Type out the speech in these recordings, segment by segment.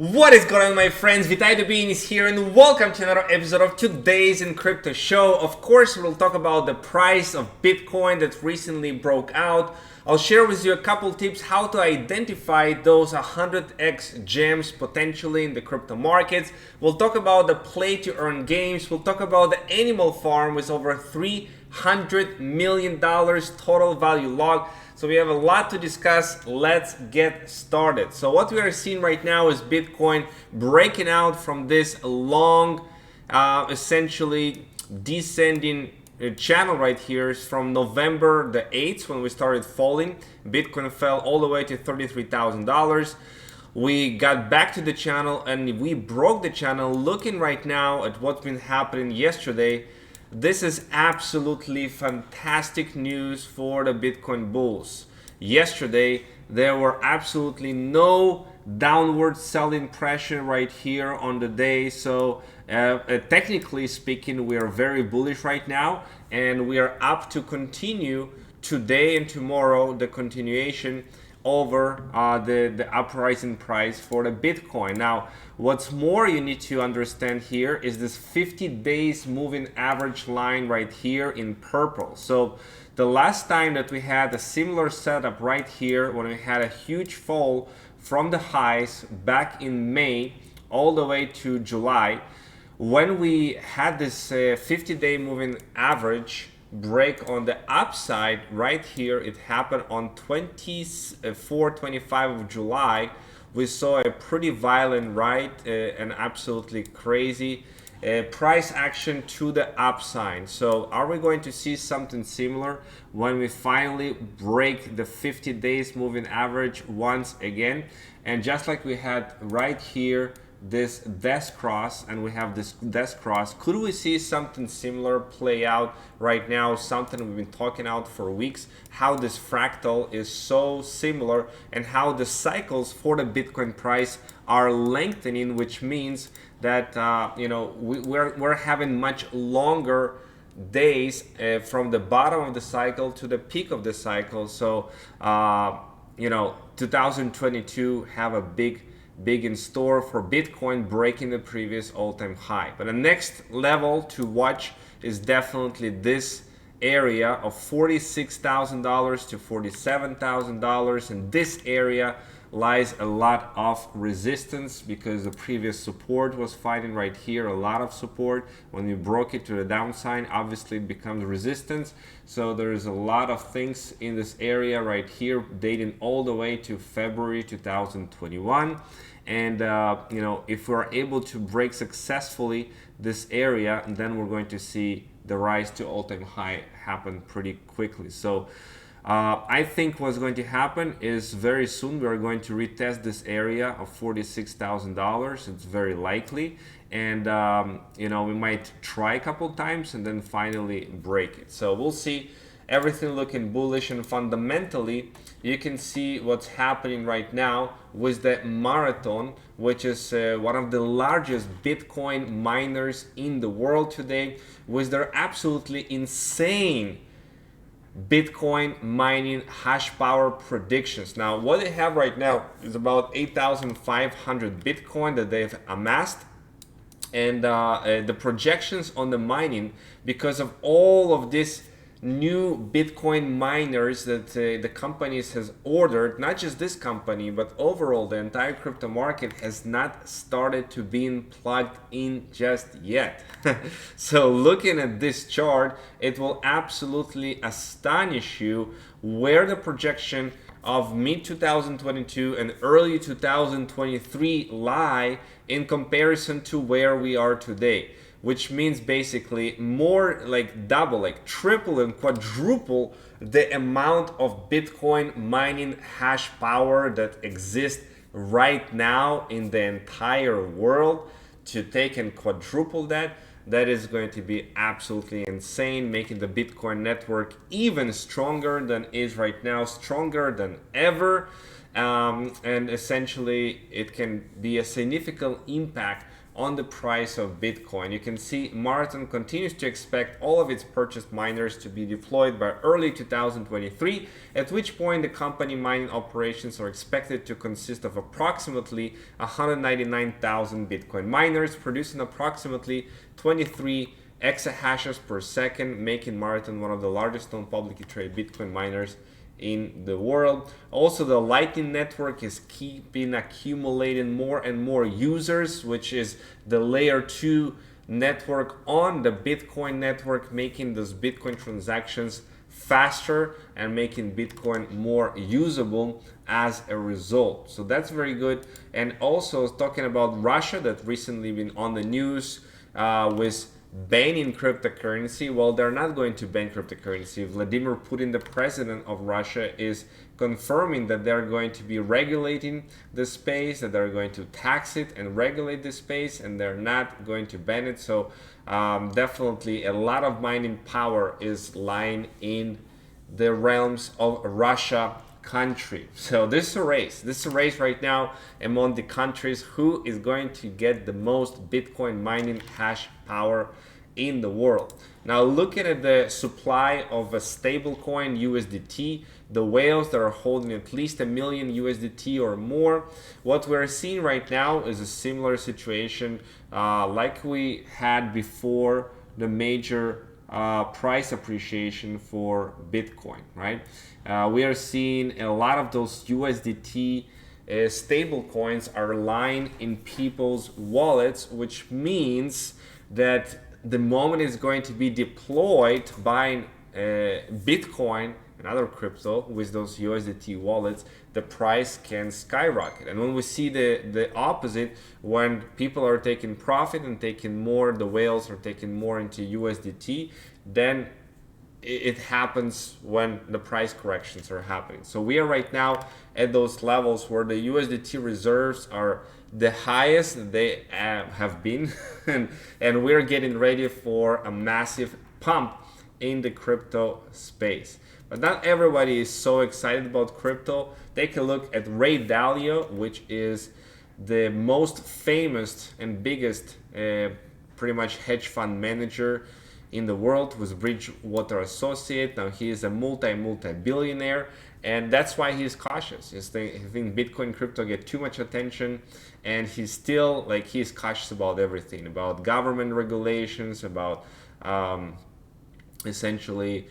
What is going on, my friends? Vitai Bean is here and welcome to another episode of today's in Crypto Show. Of course, we'll talk about the price of Bitcoin that recently broke out. I'll share with you a couple tips how to identify those 100x gems potentially in the crypto markets. We'll talk about the play to earn games. We'll talk about the animal farm with over $300 million total value logged. So we have a lot to discuss. Let's get started. So what we are seeing right now is Bitcoin breaking out from this long, essentially descending channel right here. From November the 8th when we started falling. Bitcoin fell all the way to $33,000. We got back to the channel and we broke the channel. Looking right now at what's been happening yesterday, this is absolutely fantastic news for the Bitcoin bulls. Yesterday, there were absolutely no downward selling pressure right here on the day. So technically speaking, we are very bullish right now and we are up to continue today and tomorrow the continuation over the uprising price for the Bitcoin. Now, what's more you need to understand here is this 50 days moving average line right here in purple. So the last time that we had a similar setup right here, when we had a huge fall from the highs back in May all the way to July, when we had this 50-day moving average break on the upside right here, it happened on 25 of July. We saw a pretty violent ride and absolutely crazy price action to the upside. So are we going to see something similar when we finally break the 50 days moving average once again? And just like we had right here this death cross, and we have this death cross, could we see something similar play out right now? Something we've been talking out for weeks, how this fractal is so similar and how the cycles for the Bitcoin price are lengthening, which means that we're having much longer days from the bottom of the cycle to the peak of the cycle. So 2022 have a big in store for Bitcoin breaking the previous all-time high. But the next level to watch is definitely this area of $46,000 to $47,000. In this area lies a lot of resistance because the previous support was fighting right here, a lot of support. When you broke it to the downside, obviously it becomes resistance. So there's a lot of things in this area right here dating all the way to February 2021. And if we're able to break successfully this area, then we're going to see the rise to all-time high happen pretty quickly. So I think what's going to happen is very soon we are going to retest this area of $46,000. It's very likely, and we might try a couple times and then finally break it. So we'll see. Everything looking bullish, and fundamentally you can see what's happening right now with the Marathon, which is one of the largest Bitcoin miners in the world today, with their absolutely insane Bitcoin mining hash power predictions. Now what they have right now is about 8,500 Bitcoin that they've amassed, and the projections on the mining, because of all of this new Bitcoin miners that the companies has ordered, not just this company, but overall the entire crypto market has not started to being plugged in just yet. So looking at this chart, it will absolutely astonish you where the projection of mid-2022 and early 2023 lie in comparison to where we are today. Which means basically more like double, like triple and quadruple the amount of Bitcoin mining hash power that exists right now in the entire world. To take and quadruple that is going to be absolutely insane, making the Bitcoin network even stronger than is right now, stronger than ever. And essentially it can be a significant impact on the price of Bitcoin. You can see Marathon continues to expect all of its purchased miners to be deployed by early 2023, at which point the company mining operations are expected to consist of approximately 199,000 Bitcoin miners, producing approximately 23 exahashes per second, making Marathon one of the largest known publicly traded Bitcoin miners in the world. Also, the Lightning Network is keeping accumulating more and more users, which is the layer 2 network on the Bitcoin network, making those Bitcoin transactions faster and making Bitcoin more usable as a result. So that's very good. And also talking about Russia, that recently been on the news with banning cryptocurrency. Well, they're not going to ban cryptocurrency. Vladimir Putin, the president of Russia, is confirming that they're going to be regulating the space, that they're going to tax it and regulate the space, and they're not going to ban it. So definitely a lot of mining power is lying in the realms of Russia country. So this is a race right now among the countries who is going to get the most Bitcoin mining hash power in the world. Now looking at the supply of a stable coin USDT, the whales that are holding at least 1 million USDT or more, what we're seeing right now is a similar situation like we had before the major price appreciation for Bitcoin, right? We are seeing a lot of those USDT stable coins are lying in people's wallets, which means that the moment it's going to be deployed buying Bitcoin and other crypto with those USDT wallets, the price can skyrocket. And when we see the opposite, when people are taking profit and taking more, the whales are taking more into USDT, then it happens when the price corrections are happening. So we are right now at those levels where the USDT reserves are the highest they have been and we're getting ready for a massive pump in the crypto space. But not everybody is so excited about crypto. Take a look at Ray Dalio, which is the most famous and biggest pretty much hedge fund manager in the world, with Bridgewater Associate. Now he is a multi-billionaire, and that's why he's cautious. He think Bitcoin crypto get too much attention, and he's still he's cautious about everything, about government regulations, about essentially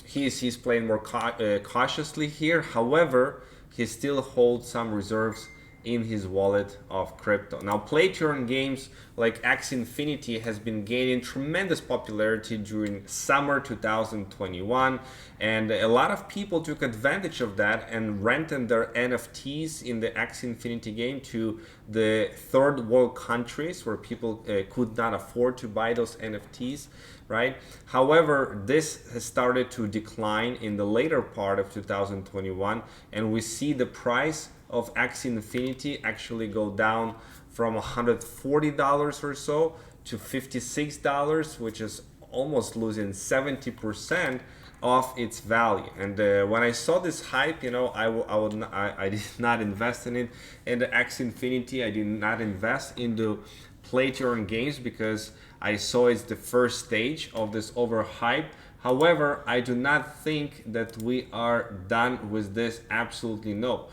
he's playing more cautiously here. However, he still holds some reserves in his wallet of crypto. Now, play to earn games like Axie Infinity has been gaining tremendous popularity during summer 2021, and a lot of people took advantage of that and rented their NFTs in the Axie Infinity game to the third world countries where people could not afford to buy those NFTs, right? However, this has started to decline in the later part of 2021, and we see the price of Axie Infinity actually go down from $140 or so to $56, which is almost losing 70% of its value. And when I saw this hype, I did not invest in it. In the Axie Infinity, I did not invest into play to earn games because I saw it's the first stage of this overhype. However, I do not think that we are done with this. Absolutely no.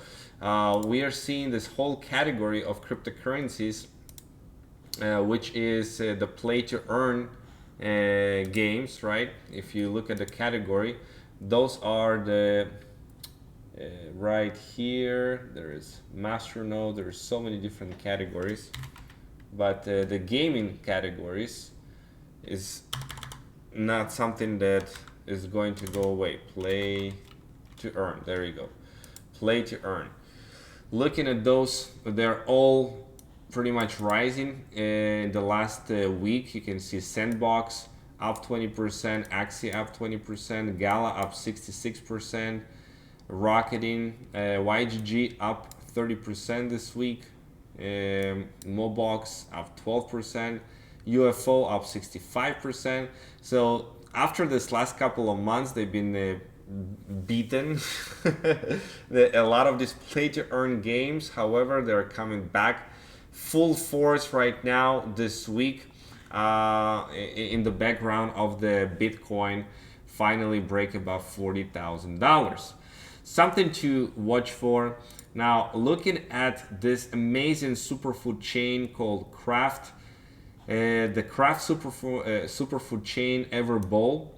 We are seeing this whole category of cryptocurrencies, which is the play to earn games, right? If you look at the category, those are the right here. There is Masternode. There's so many different categories, but the gaming categories is not something that is going to go away. Play to earn. There you go. Play to earn. Looking at those, they're all pretty much rising. In the last week, you can see Sandbox up 20%, Axie up 20%, Gala up 66%, Rocketing, YGG up 30% this week, Mobox up 12%, UFO up 65%. So after this last couple of months, they've been beaten. A lot of these play to earn games, however, they're coming back full force right now this week in the background of the Bitcoin finally break above $40,000. Something to watch for. Now, looking at this amazing superfood chain called Kraft, the Kraft superfood chain Everbowl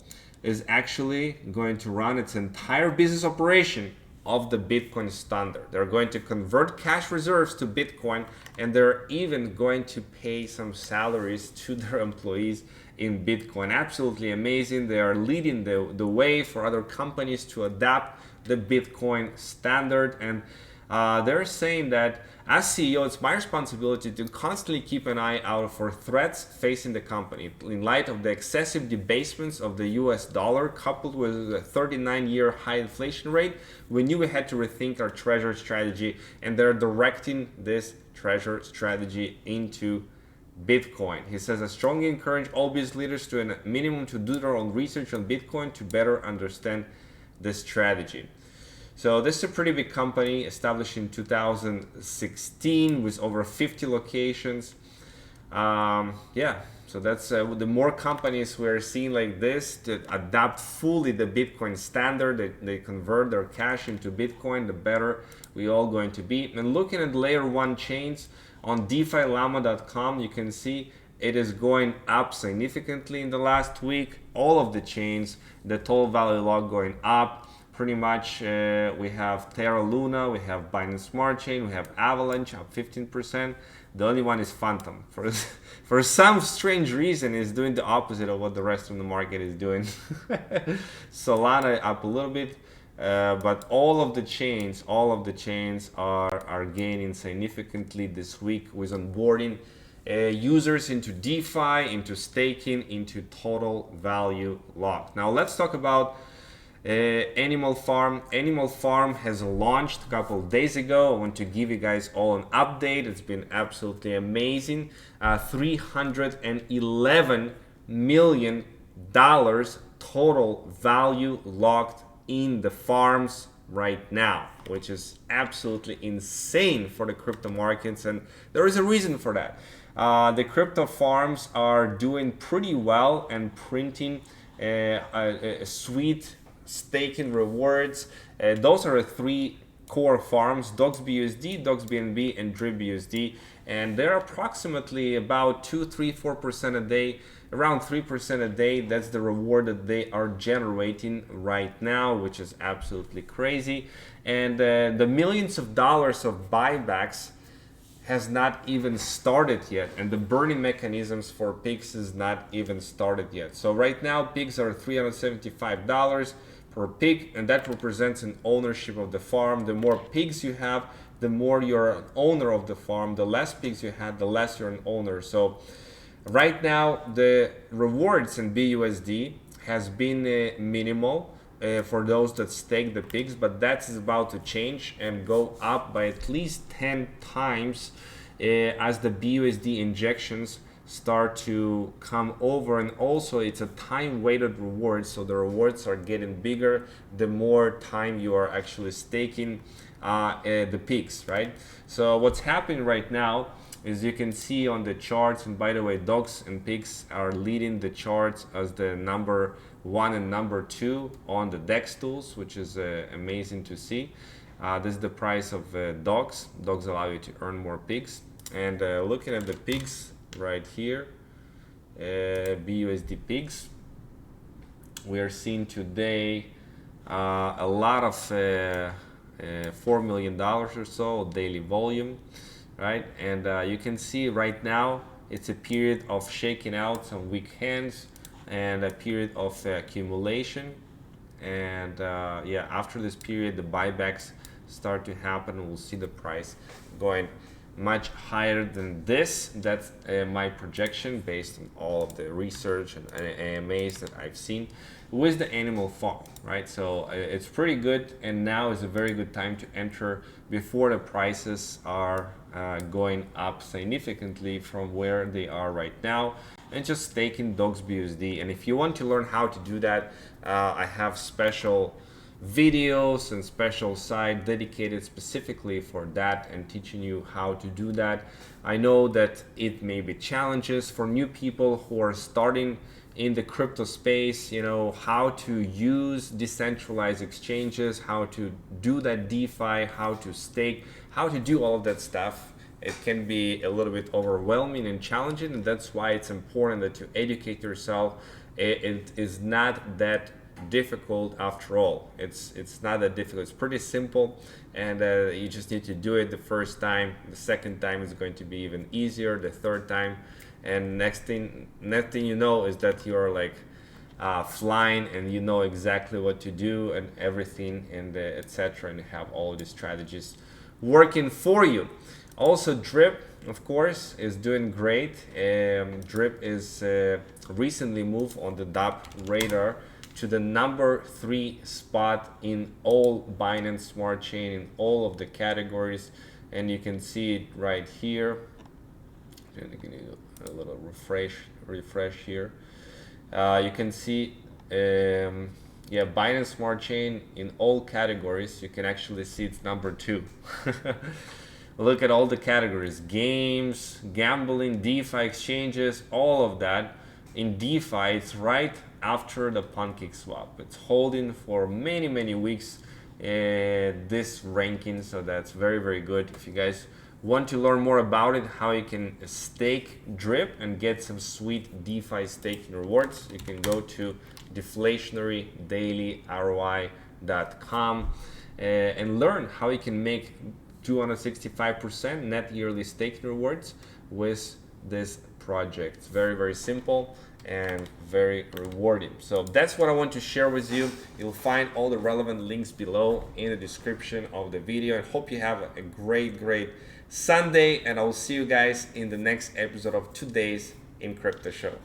is actually going to run its entire business operation of the Bitcoin standard. They're going to convert cash reserves to Bitcoin, and they're even going to pay some salaries to their employees in Bitcoin. Absolutely amazing. They are leading the way for other companies to adapt the Bitcoin standard, and they're saying that as CEO, it's my responsibility to constantly keep an eye out for threats facing the company. In light of the excessive debasements of the US dollar, coupled with a 39-year high inflation rate, we knew we had to rethink our treasury strategy, and they're directing this treasury strategy into Bitcoin. He says, I strongly encourage all business leaders to a minimum to do their own research on Bitcoin to better understand the strategy. So this is a pretty big company established in 2016 with over 50 locations. So that's the more companies we're seeing like this to adapt fully the Bitcoin standard, they convert their cash into Bitcoin, the better we all going to be. And looking at layer 1 chains on DeFiLlama.com, you can see it is going up significantly in the last week. All of the chains, the total value log going up. Pretty much we have Terra Luna, we have Binance Smart Chain, we have Avalanche up 15%. The only one is Phantom. For some strange reason, is doing the opposite of what the rest of the market is doing. Solana up a little bit, but all of the chains are gaining significantly this week with onboarding users into DeFi, into staking, into total value locked. Now let's talk about Animal Farm. Animal Farm has launched a couple of days ago. I want to give you guys all an update. It's been absolutely amazing. $311 million total value locked in the farms right now, which is absolutely insane for the crypto markets, and there is a reason for that. The crypto farms are doing pretty well and printing a sweet staking rewards. Those are the 3 core farms: DogsBUSD, DogsBNB, and DripBUSD, and they're approximately about 2, 3, 4% a day, around 3% a day. That's the reward that they are generating right now, which is absolutely crazy. And the millions of dollars of buybacks has not even started yet, and the burning mechanisms for pigs is not even started yet. So right now pigs are $375 per pig, and that represents an ownership of the farm. The more pigs you have, the more you're an owner of the farm. The less pigs you have, the less you're an owner. So right now the rewards in BUSD has been minimal for those that stake the pigs, but that is about to change and go up by at least 10 times as the BUSD injections start to come over. And also it's a time weighted reward, so the rewards are getting bigger the more time you are actually staking the pigs, right? So what's happening right now is, you can see on the charts, and by the way, dogs and pigs are leading the charts as the number 1 and number 2 on the DEX tools, which is amazing to see. This is the price of dogs. Dogs allow you to earn more pigs. And looking at the pigs right here, BUSD pigs, we are seeing today a lot of $4 million or so daily volume, right? And you can see right now it's a period of shaking out some weak hands and a period of accumulation. And yeah, after this period the buybacks start to happen. We'll see the price going much higher than this. That's my projection based on all of the research and AMAs that I've seen with the Animal Farm, right? So it's pretty good, and now is a very good time to enter before the prices are going up significantly from where they are right now, and just staking DogsBUSD. And if you want to learn how to do that, I have special videos and special site dedicated specifically for that and teaching you how to do that. I know that it may be challenges for new people who are starting in the crypto space, you know, how to use decentralized exchanges, how to do that DeFi, how to stake, how to do all of that stuff. It can be a little bit overwhelming and challenging, and that's why it's important that you educate yourself. It is not that difficult after all. It's not that difficult. It's pretty simple, and you just need to do it the first time. The second time is going to be even easier. The third time, and next thing you know is that you're like flying, and you know exactly what to do and everything, and etc. And you have all these strategies working for you. Also, Drip, of course, is doing great. Drip is recently moved on the DApp radar to the number 3 spot in all Binance Smart Chain, in all of the categories, and you can see it right here. A little refresh here. You can see, yeah, Binance Smart Chain in all categories. You can actually see it's number 2. Look at all the categories: games, gambling, DeFi exchanges, all of that. In DeFi, it's right after the PancakeSwap. It's holding for many weeks this ranking, so that's very good. If you guys want to learn more about it, how you can stake Drip and get some sweet DeFi staking rewards, you can go to deflationarydailyroi.com and learn how you can make 265% net yearly staking rewards with this project. It's very simple and very rewarding. So that's what I want to share with you. You'll find all the relevant links below in the description of the video. I hope you have a great Sunday, and I will see you guys in the next episode of today's In Crypto Show.